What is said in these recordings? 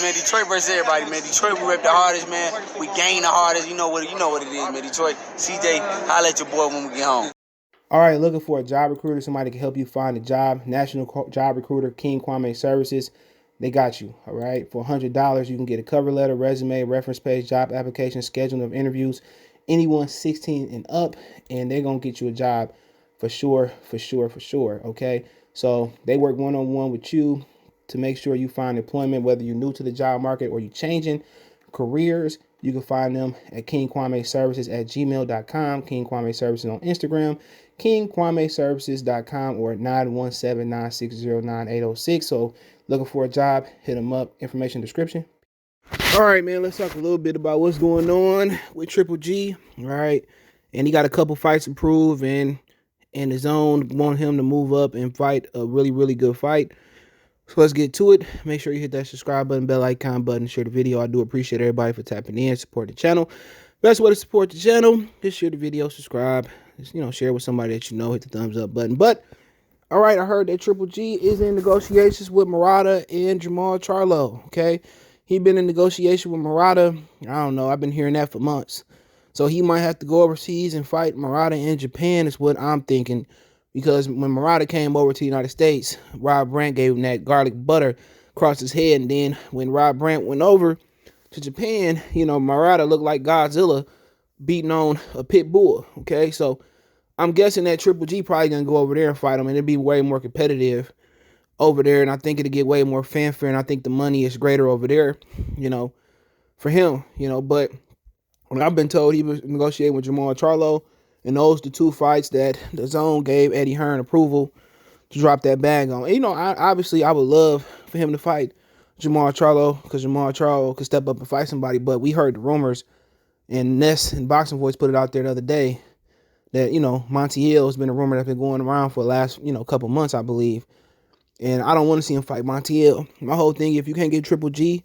man. Detroit versus everybody, man. Detroit, we rep the hardest, man. We gain the hardest. You know what it is, man. Detroit, CJ, holla at your boy when we get home. All right, looking for a job recruiter, somebody can help you find a job. National Job Recruiter, King Kwame Services. They got you, all right? For $100, you can get a cover letter, resume, reference page, job application, scheduling of interviews. Anyone 16 and up, and they're going to get you a job for sure, okay? So they work one-on-one with you to make sure you find employment, whether you're new to the job market or you're changing careers. You can find them at kingkwameservices@gmail.com, King Kwame Services on Instagram, kingkwameservices.com, or 917-960-9806. So looking for a job, hit them up. Information description. All right, man, let's talk a little bit about what's going on with Triple G. All right, and he got a couple fights to prove, and the zone want him to move up and fight a really, really good fight. So let's get to it. Make sure you hit that subscribe button, bell icon button, share the video. I do appreciate everybody for tapping in, support the channel. Best way to support the channel, just share the video, subscribe, just, share with somebody that you know, hit the thumbs up button. But all right, I heard that Triple G is in negotiations with Murata and Jermall Charlo. Okay, he been in negotiation with Murata. I don't know. I've been hearing that for months. So he might have to go overseas and fight Murata in Japan is what I'm thinking. Because when Murata came over to the United States, Rob Brandt gave him that garlic butter across his head. And then when Rob Brandt went over to Japan, Murata looked like Godzilla beating on a pit bull. Okay, so I'm guessing that Triple G probably going to go over there and fight him. And it'll be way more competitive over there. And I think it'll get way more fanfare. And I think the money is greater over there, for him, But when I've been told he was negotiating with Jermall Charlo, and those the two fights that the zone gave Eddie Hearn approval to drop that bag on. And, I would love for him to fight Jermall Charlo, because Jermall Charlo could step up and fight somebody. But we heard the rumors, and Ness and Boxing Voice put it out there the other day, that, Montiel has been a rumor that's been going around for the last, couple months, I believe. And I don't want to see him fight Montiel. My whole thing, if you can't get Triple G,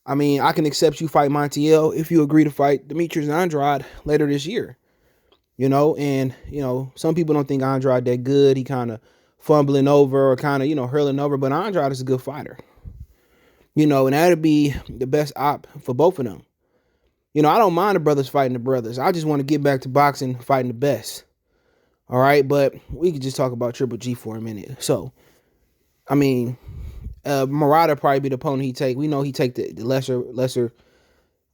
I can accept you fight Montiel if you agree to fight Demetrius Andrade later this year. And some people don't think Andrade that good. He kind of fumbling over or kind of, hurling over. But Andrade is a good fighter. And that'd be the best op for both of them. I don't mind the brothers fighting the brothers. I just want to get back to boxing, fighting the best. All right, but we could just talk about Triple G for a minute. So, Murata probably be the opponent he take. We know he take the lesser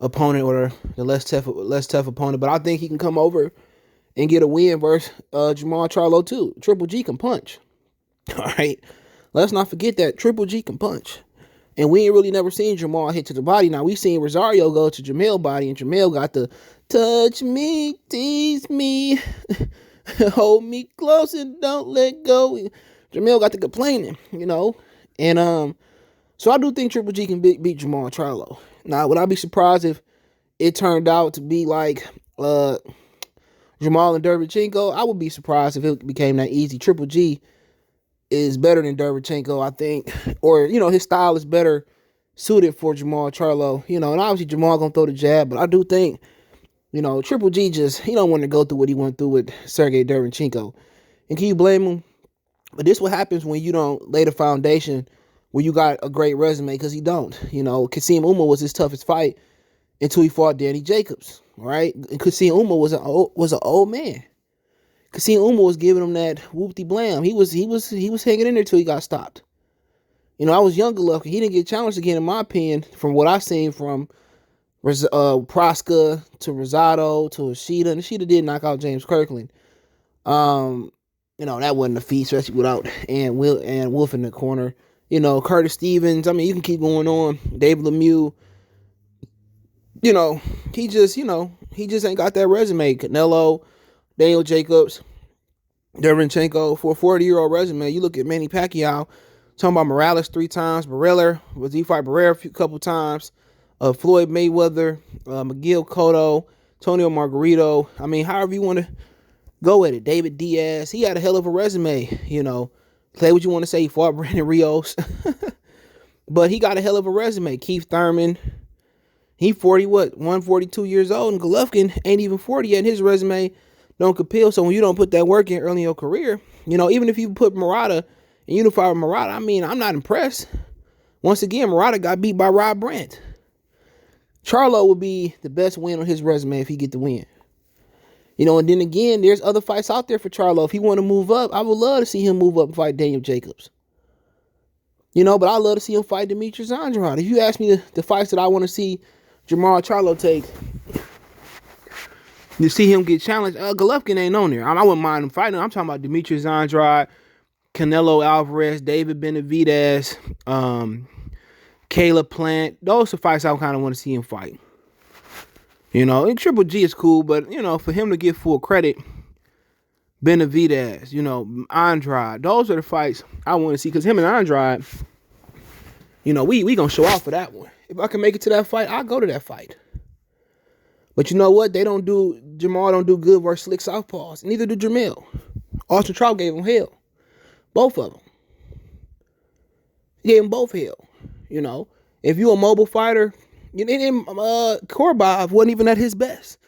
opponent, or the less tough opponent. But I think he can come over and get a win versus Jermall Charlo too. Triple G can punch. All right. Let's not forget that Triple G can punch. And we ain't really never seen Jermall hit to the body. Now, we seen Rosario go to Jermall body, and Jermall got the touch me, tease me, hold me close and don't let go. Jermall got the complaining, And so I do think Triple G can beat Jermall Charlo. Now, would I be surprised if it turned out to be like Jermall and Derevchenko? I would be surprised if it became that easy. Triple G is better than Derevchenko, I think. Or, his style is better suited for Jermall Charlo. And obviously Jermall gonna throw the jab, but I do think, Triple G he don't want to go through what he went through with Sergey Derevchenko. And can you blame him? But this is what happens when you don't lay the foundation where you got a great resume, because he don't. Kasim Uma was his toughest fight until he fought Danny Jacobs, right? And Kasim Uma was an old man. Kasim Uma was giving him that whoopty blam. He was hanging in there till he got stopped. I was young Golovkin. He didn't get challenged again, in my opinion, from what I've seen from Proska to Rosado to Ishida. And Ishida did knock out James Kirkland. That wasn't a feat, especially without and Wolf in the corner. Curtis Stevens. You can keep going on. David Lemieux. He just ain't got that resume. Canelo, Daniel Jacobs, Derevchenko. For a 40-year-old resume, you look at Manny Pacquiao, talking about Morales 3 times, Barrera, was he fight Barrera a couple times, Floyd Mayweather, Miguel Cotto, Antonio Margarito. However you want to go at it. David Diaz, he had a hell of a resume, Say what you want to say, he fought Brandon Rios. But he got a hell of a resume. Keith Thurman, he 142 years old, and Golovkin ain't even 40 yet, and his resume don't compel. So when you don't put that work in early in your career, even if you put Murata and unify with Murata, I'm not impressed. Once again, Murata got beat by Rob Brandt. Charlo would be the best win on his resume if he get the win. And then again, there's other fights out there for Charlo. If he want to move up, I would love to see him move up and fight Daniel Jacobs. But I love to see him fight Demetrius Andrade. If you ask me the fights that I want to see Jermall Charlo take, to see him get challenged, Golovkin ain't on there. I wouldn't mind him fighting. I'm talking about Demetrius Andrade, Canelo Alvarez, David Benavidez, Caleb Plant. Those are fights I kind of want to see him fight. And Triple G is cool, but, for him to get full credit, Benavidez, Andrade, those are the fights I want to see. Because him and Andrade, we going to show off for that one. If I can make it to that fight, I'll go to that fight. But you know what? Jermall don't do good versus slick southpaws. Neither do Jermall. Austin Trout gave him hell. Both of them. He gave them both hell. If you a mobile fighter, Korobov wasn't even at his best.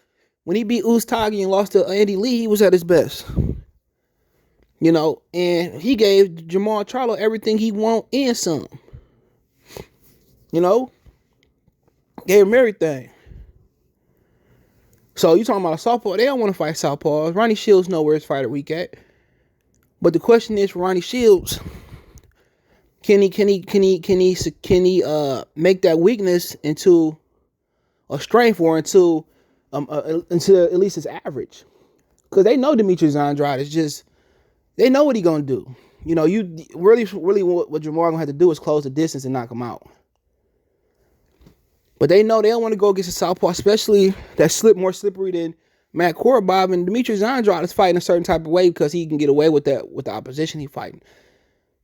When he beat Ustagi and lost to Andy Lee, he was at his best. And he gave Jermall Charlo everything he want and some. Gave him everything. So you talking about a southpaw? They don't want to fight southpaws. Ronnie Shields know where his fighter weak at. But the question is for Ronnie Shields, can he make that weakness into a strength or into at least his average? Because they know Demetrius Andrade is just, they know what he gonna do. You really what Jermall gonna have to do is close the distance and knock him out. But they know they don't want to go against a southpaw, especially that's more slippery than Matt Korobov. And Demetrius Andrade is fighting a certain type of way because he can get away with that with the opposition he fighting.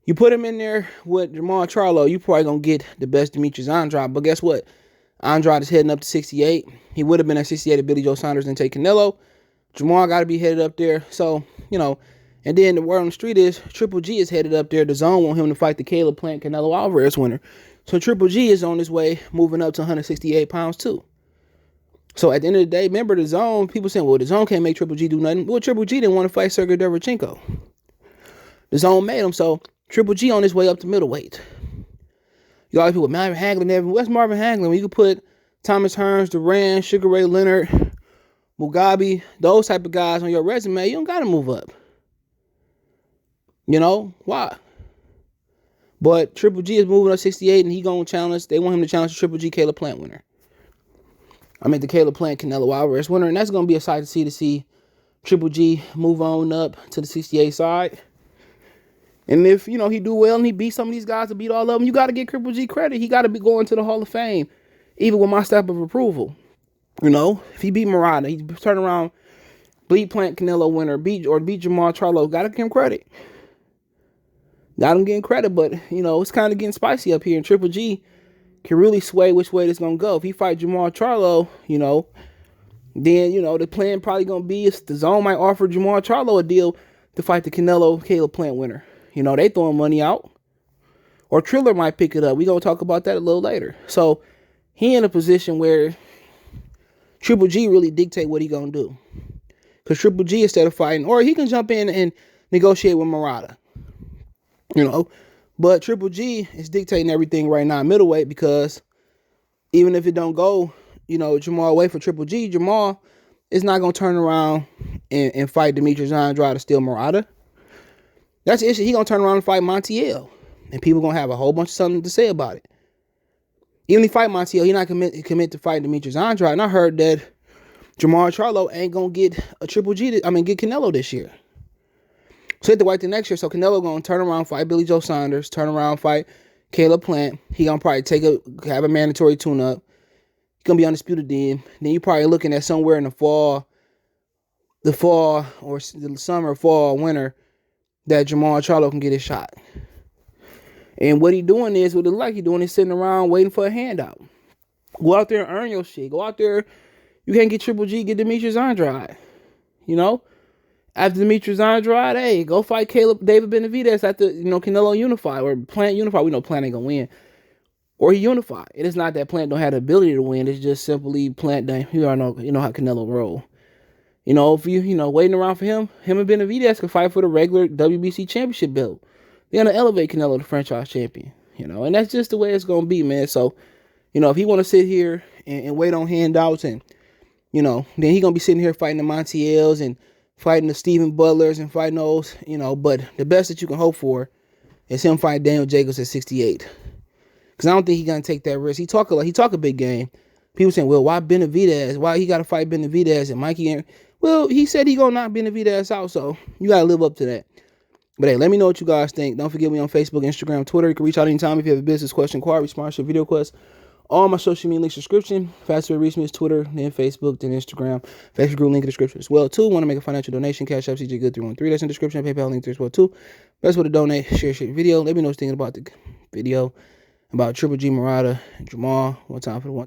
You put him in there with Jermall Charlo, you probably going to get the best Demetrius Andrade. But guess what? Andrade is heading up to 68. He would have been at 68 if Billy Joe Saunders didn't take Canelo. Jermall got to be headed up there. So, and then the word on the street is Triple G is headed up there. The zone want him to fight the Caleb Plant Canelo Alvarez winner. So Triple G is on his way, moving up to 168 pounds too. So at the end of the day, remember the zone, people saying, well, the zone can't make Triple G do nothing. Well, Triple G didn't want to fight Sergey Derevchenko. The zone made him, so Triple G on his way up to middleweight. You got people, Marvin Hagler, what's Marvin Hagler? When you could put Thomas Hearns, Duran, Sugar Ray Leonard, Mugabe, those type of guys on your resume, you don't got to move up. Why? But Triple G is moving up 68, and he going to challenge. They want him to challenge the Triple G Caleb Plant winner. The Caleb Plant Canelo Alvarez winner, and that's going to be a sight to see Triple G move on up to the 68 side. And if, he do well and he beat some of these guys to beat all of them, you got to give Triple G credit. He got to be going to the Hall of Fame, even with my stamp of approval. If he beat Murata, he turn around, beat Plant Canelo winner, beat Jermall Charlo, got to give him credit. Got him getting credit, but, it's kind of getting spicy up here. And Triple G can really sway which way it's going to go. If he fight Jermall Charlo, then, the plan probably going to be is the zone might offer Jermall Charlo a deal to fight the Canelo Caleb Plant winner. They throwing money out. Or Triller might pick it up. We're going to talk about that a little later. So, he in a position where Triple G really dictate what he going to do. Because Triple G, instead of fighting, or he can jump in and negotiate with Murata. But Triple G is dictating everything right now in middleweight because even if it don't go, Jermall away for Triple G, Jermall is not going to turn around and fight Demetrius Andrade to steal Murata. That's the issue. He going to turn around and fight Montiel. And people going to have a whole bunch of something to say about it. Even if he fight Montiel, he not commit to fight Demetrius Andrade. And I heard that Jermall Charlo ain't going to get a Triple G, get Canelo this year. So he had to wait the next year. So Canelo going to turn around, fight Billy Joe Saunders, turn around, fight Caleb Plant. He going to probably have a mandatory tune-up. He's going to be undisputed then. Then you're probably looking at somewhere in the fall or the summer, fall, winter, that Jermall Charlo can get his shot. And what he doing is, what it like he doing is sitting around waiting for a handout. Go out there and earn your shit. Go out there. You can't get Triple G, get Demetrius Andrade. After Demetrius Andrade, hey, go fight David Benavidez after, Canelo Unify or Plant Unify. We know Plant ain't going to win. Or he Unify. It is not that Plant don't have the ability to win. It's just simply Plant, you know how Canelo roll. If you, waiting around for him and Benavidez can fight for the regular WBC championship belt. They're going to elevate Canelo to franchise champion. and that's just the way it's gonna be, man. So, if he want to sit here and wait on handouts, and then he gonna be sitting here fighting the Montiels and fighting the Stephen Butlers and fighting those, But the best that you can hope for is him fighting Daniel Jacobs at 68, because I don't think he gonna take that risk. He talk a big game. People saying, well, why Benavidez? Why he got to fight Benavidez and Mikey? Well, he said he gonna knock Benavidez out, so you gotta live up to that. But hey, let me know what you guys think. Don't forget me on Facebook, Instagram, Twitter. You can reach out anytime if you have a business question, inquiry, sponsorship, video request. All my social media links description. Fastest way to reach me is Twitter, then Facebook, then Instagram. Facebook group link in the description as well too. Want to make a financial donation? Cash App CJ Good 313. That's in the description. PayPal link there as well too. Best way to donate. Share the video. Let me know what you're thinking about the video about Triple G Murata and Jermall. One time for the one.